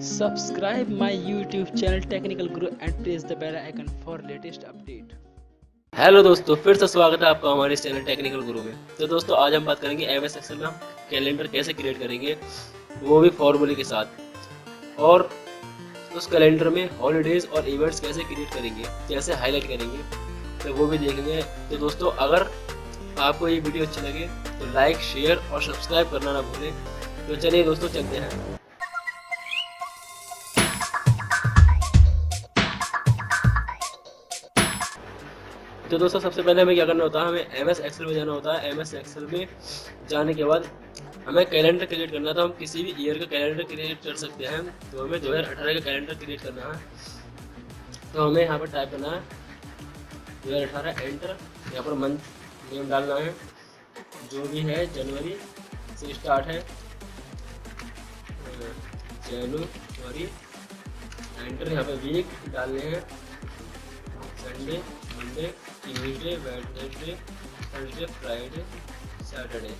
Subscribe my YouTube channel Technical Guru and press the bell icon for latest update. Hello दोस्तों, फिर से स्वागत है आपका हमारे इस चैनल टेक्निकल गुरु में। तो दोस्तों, आज हम बात करेंगे एमएस एक्सेल में हम कैलेंडर कैसे क्रिएट करेंगे, वो भी फॉर्मूले के साथ। और उस कैलेंडर में हॉलीडेज और इवेंट्स कैसे क्रिएट करेंगे, कैसे हाईलाइट करेंगे, तो वो भी देखेंगे। तो दोस्तों, अगर आपको ये वीडियो अच्छी लगे तो लाइक, शेयर और सब्सक्राइब करना ना भूलें। तो चलिए दोस्तों, चलते हैं। तो दोस्तों, सबसे पहले हमें क्या करना होता है, हमें एमएस एक्सेल में जाना होता है। एमएस एक्सेल में जाने के बाद हमें कैलेंडर क्रिएट करना है। तो हम किसी भी ईयर का कैलेंडर क्रिएट कर सकते हैं। तो हमें 2018 का कैलेंडर क्रिएट करना है। तो हमें यहाँ पर टाइप करना है 2018 एंटर। यहाँ पर मंथ नेम डालना है, जो भी है जनवरी से स्टार्ट है, जनवरी एंटर। यहाँ पर वीक डालने हैं, Sunday, Monday, Tuesday, Wednesday, Thursday, Friday, Saturday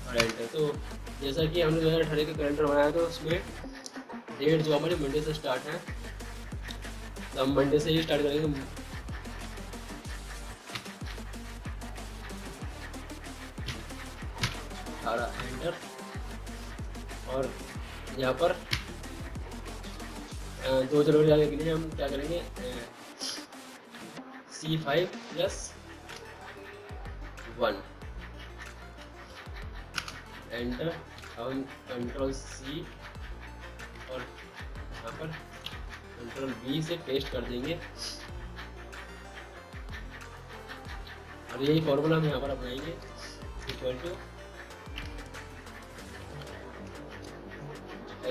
और एंटर। तो जैसा कि हमने 2018 का कैलेंडर बनाया, तो उसमें डेट जो हमारी मंडे से स्टार्ट है, तो हम मंडे से ही स्टार्ट करेंगे। एंटर। और यहाँ पर 2 जनवरी आने के लिए हम क्या करेंगे, C5 + 1 एंटर। हम कंट्रोल C और यहाँ पर कंट्रोल V से पेस्ट कर देंगे। और यही फॉर्मूला हम यहाँ पर अपनाएंगे, इक्वल टू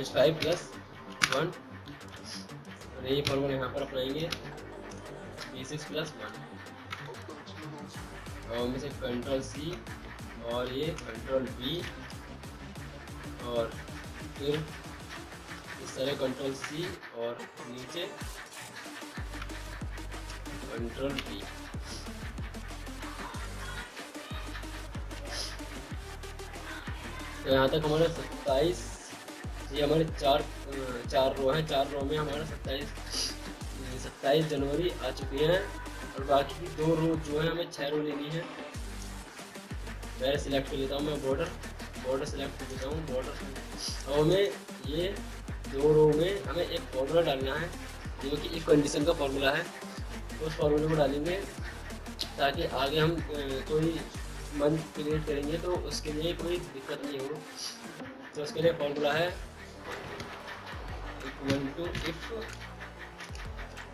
H5 + 1। और यही फॉर्मूला यहाँ पर अपनाएंगे, B6 + 1। और में से कंट्रोल C और ये कंट्रोल V, और फिर इस तरह कंट्रोल C और नीचे कंट्रोल V। तो यहाँ तक हमारे 27, ये हमारे चार रो हैं। 4 रो में हमारा 27 जनवरी आ चुके हैं। और बाकी की 2 रो जो है, हमें 6 रो लेनी है। मैं सिलेक्ट कर लेता हूँ, मैं बॉर्डर सिलेक्ट कर लेता हूँ, बॉर्डर। और हमें ये 2 रो में हमें एक फॉर्मूला डालना है, जो कि इफ कंडीशन का फॉर्मूला है। उस फॉर्मूले को डालेंगे ताकि आगे हम कोई मंथ क्रिएट करेंगे तो उसके लिए कोई दिक्कत नहीं हो। तो उसके लिए फॉर्मूला है equal to if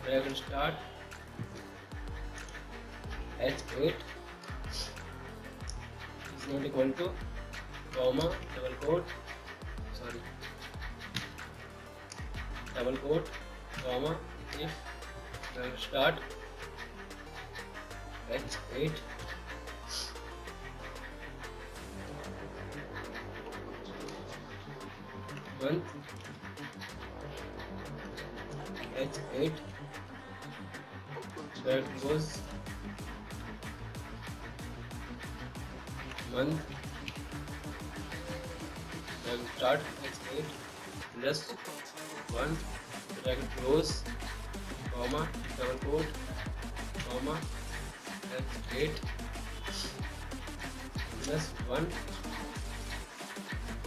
bracket start H8 is not equal to comma double quote comma if bracket start H8 month H8 that was month that start H8 plus 1 bracket close comma double quote comma H8 plus 1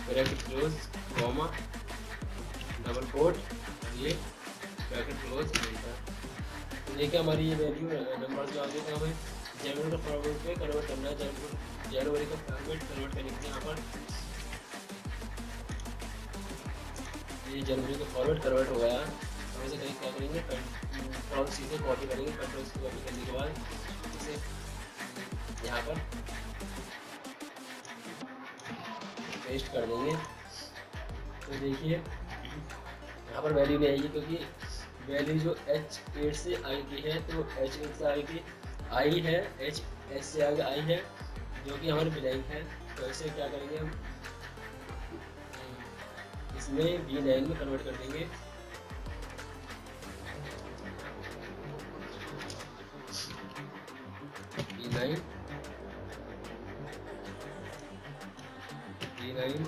bracket close comma double quote, ये bracket close enter. तो देखिए हमारी ये value number जो आगे था, हमें जनवरी का फॉर्मेट पे कन्वर्ट करना है। जनवरी का फॉर्मेट कन्वर्ट करने के लिए यहाँ पर ये जनवरी का फॉर्मेट कन्वर्ट हो गया। हम इसे कहीं क्या करेंगे, कंट्रोल C से कॉपी करेंगे। कंट्रोल C कॉपी करने के बाद इसे यहाँ पर पेस्ट कर देंगे। तो देखिए यहाँ पर वैल्यू नहीं आएगी, क्योंकि वैल्यू जो H8 से आगे है, तो H8 से आगे आई है, HS से आगे आई है, जो कि हमारे ब्लैंक है। तो इसे क्या करेंगे, हम इसमें B9 में कन्वर्ट कर देंगे। B9 B9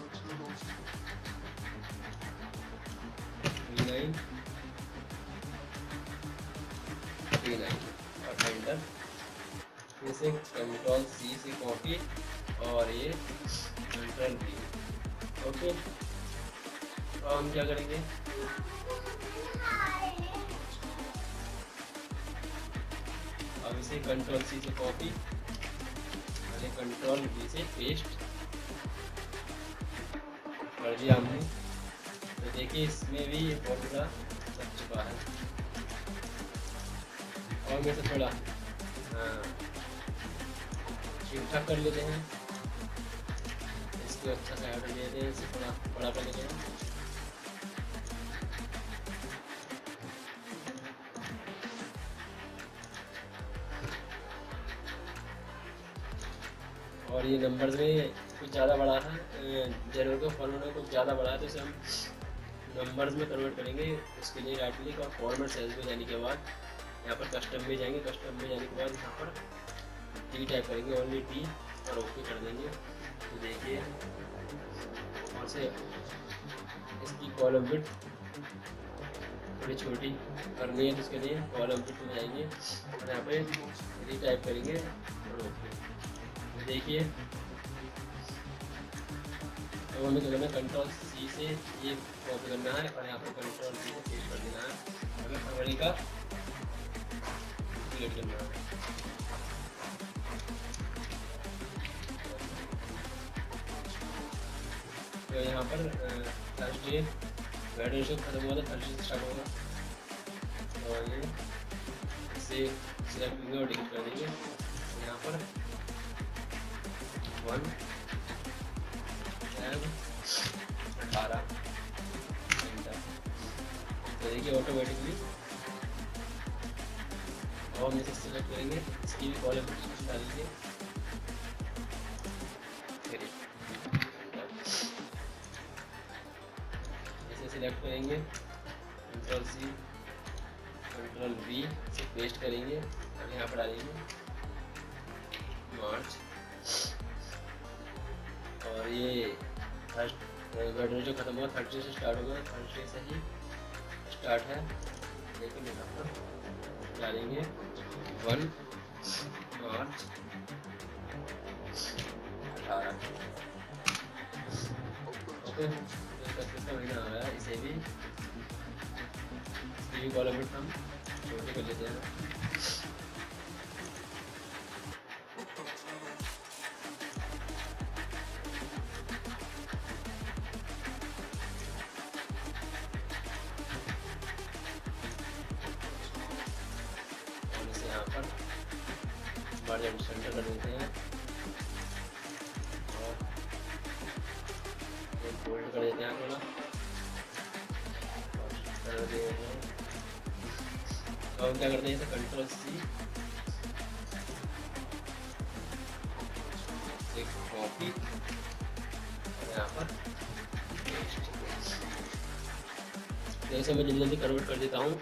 9 39 और एंटर। फिर से कंट्रोल सी से कॉपी और ये कंट्रोल वी। ओके, तो हम क्या करेंगे, अब इसे कंट्रोल सी से कॉपी और कंट्रोल वी से पेस्ट कर दिया हमने। तो देखिए इसमें भी ये फॉर्मूला लग चुका है। और मैं से थोड़ा ठीक ठाक कर लेते हैं, इसको अच्छा से ऑर्डर लेते हैं, इसे थोड़ा बड़ा कर लेते हैं। और ये नंबर्स में कुछ ज़्यादा बड़ा है, जनवरी का फॉर्मेट कुछ ज़्यादा बड़ा है, तो इसे हम नंबर्स में कन्वर्ट करेंगे। उसके लिए राइट क्लिक और फॉर्मेट सेल्स में जाने के बाद यहाँ पर कस्टम में जाएंगे। कस्टम में जाने के बाद यहाँ पर टी टाइप करेंगे, ओनली टी, और ओके कर देंगे। तो देखिए, और से इसकी कॉलम बिट थोड़ी छोटी करनी है, तो उसके लिए कॉलम बिट में जाएंगे और यहाँ पे री टाइप करेंगे और ओके। देखिए, तो हमें क्या करना है, कंट्रोल सी से ये कॉपी करना है और यहाँ पर कंट्रोल सी से पेस्ट कर देना है। हमें फरवरी का क्रिएट करना है। तो यहाँ पर थर्सडे वेडनेसडे से खत्म हुआ था, थर्सडे से स्टार्ट होगा। और ये इसे सिलेक्ट करेंगे और डिलीट कर देंगे। यहाँ पर 1 18 एंटर। तो देखिए ऑटोमेटिकली, और हम इसे सिलेक्ट करेंगे, इसकी भी कॉलम डालेंगे, इसे सिलेक्ट करेंगे, कंट्रोल सी कंट्रोल वी से पेस्ट करेंगे और यहाँ पर डालेंगे मार्च। और ये फर्स्ट वेडनेसडे जो खत्म हुआ, थर्सडे से स्टार्ट होगा, थर्सडे से ही स्टार्ट है, लेकिन यहाँ पर डालेंगे 1 मार्च 18। ओके, तो महीना आ रहा है, इसे भी कॉलम बिट हम छोटे कर लेते हैं। यहाँ पर मार्जिन सेंटर कर देते हैं और बोल्ड कर देते हैं थोड़ा, कर देते हैं। अब हम क्या करते हैं, इसे कंट्रोल सी से कॉपी और यहाँ पर जैसे मैं जल्दी जल्दी कन्वर्ट कर देता हूँ।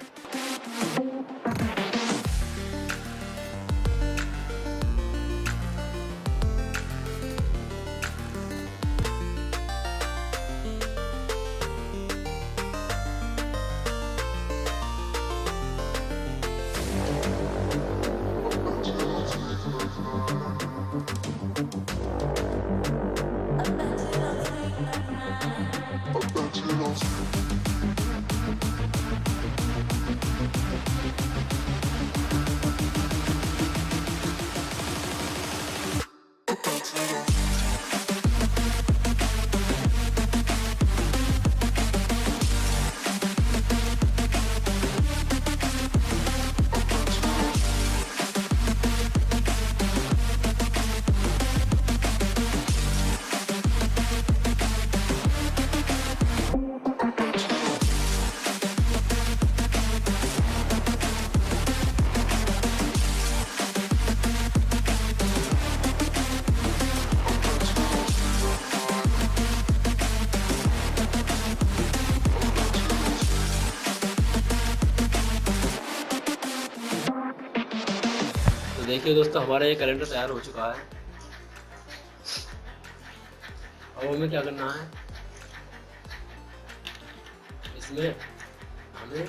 तो देखिए दोस्तों, हमारा ये कैलेंडर तैयार हो चुका है। अब हमें क्या करना है, इसमें हमें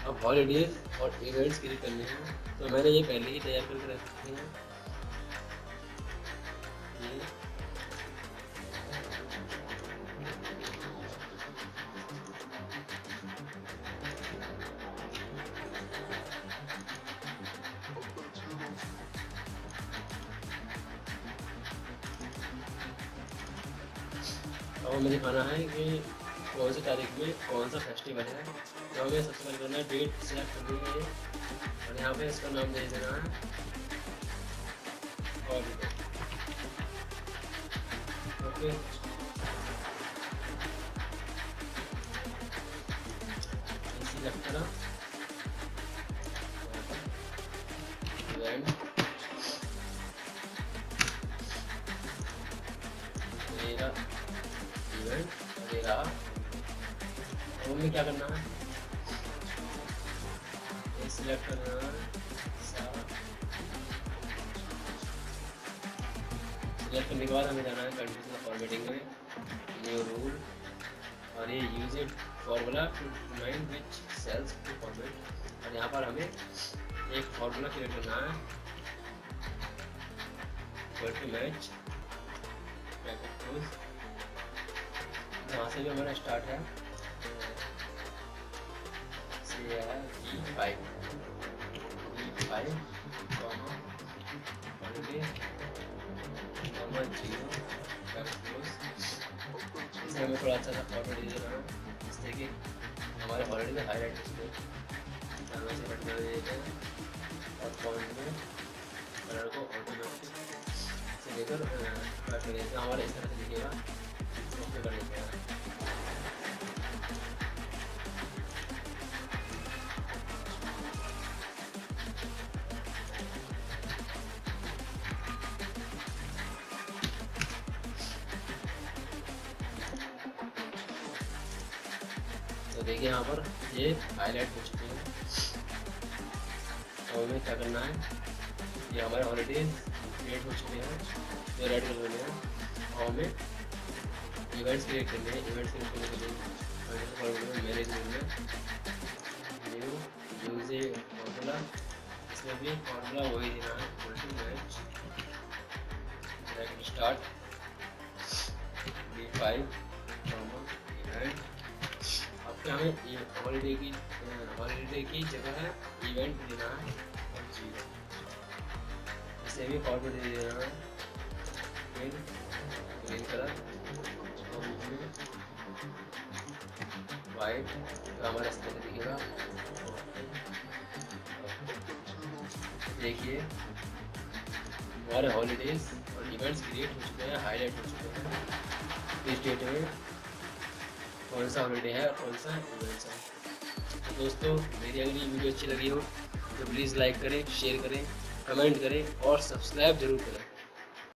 अब हॉलीडेज और इवेंट्स क्रिएट करने हैं, तो मैंने ये पहले ही तैयार करके रखे हैं। ये अब हमें दिखाना है कि कौन सी तारीख में कौन सा फेस्टिवल है। तो हमें सबसे पहले करना है डेट सिलेक्ट करनी है और यहाँ पे इसका नाम दे देना है हॉलीडे। ओके, सिलेक्ट करा इवेंट मेरा इवेंट मेरा। अब हमें क्या करना है, ये सिलेक्ट करना है सिलेक्ट करने के बाद हमें जाना है कंडीशनल फॉर्मेटिंग में, न्यू रूल, और ये use it formula to determine which cells to format. और यहाँ पर हमें एक फॉर्मूला क्रिएट करना है टू मैच यहाँ से जो हमारा स्टार्ट है E5 इसे हमें थोड़ा अच्छा सा फॉर्मेट दे देना है जिससे कि हमारे हॉलीडे में हाईलाइट हो सके। से कट कर देते हैं और पॉइंट में कलर को ऑटोमेटिक से लेकर कट कर देते हैं, हमारे इस तरह से दिखेगा। ओके कर लेते हैं। तो देखिए यहाँ पर ये हाईलाइट हो चुके हैं। तो हमें क्या करना है, ये हमारे हॉलीडे क्रिएट हो चुके हैं, ये रेड कलर में है। और हमें इवेंट्स क्रिएट करने हैं। इवेंट्स क्रिएट करने के लिए मेरे में न्यू यूज ए फॉर्मूला, इसमें भी फॉर्मूला वही देना है, multi match start B5 event. अब क्या हमें हॉलीडे की जगह है इवेंट देना है और जीरो, इसे भी फॉर्मेट दे देना है ग्रीन कलर और वाइट, तो हमारा इस तरह दिखेगा। देखिए हमारे हॉलीडेज और इवेंट्स क्रिएट हो चुके हैं, हाईलाइट हो चुके हैं। इस डेट में कौन सा हॉलीडे है और कौन सा इवेंट्स है। तो दोस्तों, मेरी अगर ये वीडियो अच्छी लगी हो तो प्लीज़ लाइक करें, शेयर करें, कमेंट करें और सब्सक्राइब जरूर करें।